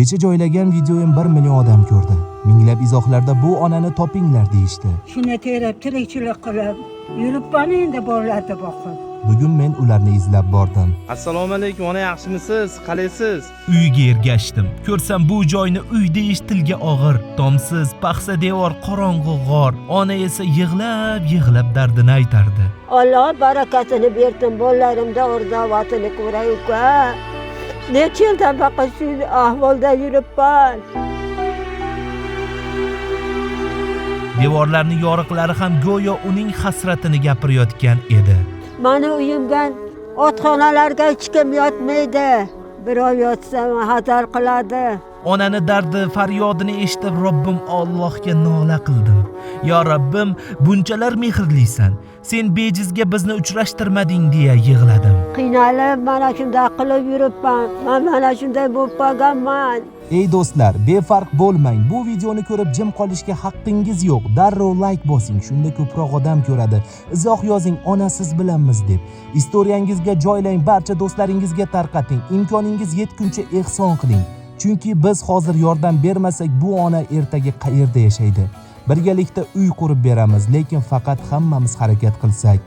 Kecha joylagan videoim 1 million odam ko'rdi. Minglab izohlarda bu onani topinglar deyishdi. Shuni terib, tirikchilik qilib, yuribman endi bolalarga boqib. Bugun men ularni izlab bordim. Assalomu alaykum, ona yaxshimisiz? Qalaysiz? Uyga ergashdim. Ko'rsam bu joyni uy deyish tilga og'ir. Tomsiz, paxsa devor, qorong'u g'or. Ona esa yig'lab dardini aytardi. Alloh barakatini bersin, bolalarimda o'rdavatini ko'ray-ku. Necha yildan baqa shu ahvolda yuribman. Devorlarning yoriqlari ham go'yo uning hasratini gapirayotgan edi. Mani uyimdan otxonalarga hech kim yotmaydi. Birov yotsa xatar qiladi. Onani dardi, faryodini eshitib Robbim Allohga nola qildim. Yo Robbim, bunchalar mehrlisan. Sen bejizga bizni uchrashtirmading deya yig'ladim. Qiynalib mana shunday qilib yuribman. Men mana shunday bo'lib qolganman. Ey do'stlar, befarq bo'lmang. Bu videoni ko'rib jim qolishga haqqingiz yo'q. Darrov like bosing, shunda ko'proq odam ko'radi. Izoh yozing, onasiz bilanmiz deb. Istoriyangizga joylang, barcha do'stlaringizga tarqating. Imkoningiz yetguncha ehson qiling. Chunki biz hozir yordam bermasak, bu ona ertaga qayerda yashaydi? Birgalikda uy qurib beramiz, lekin faqat hammamiz harakat qilsak.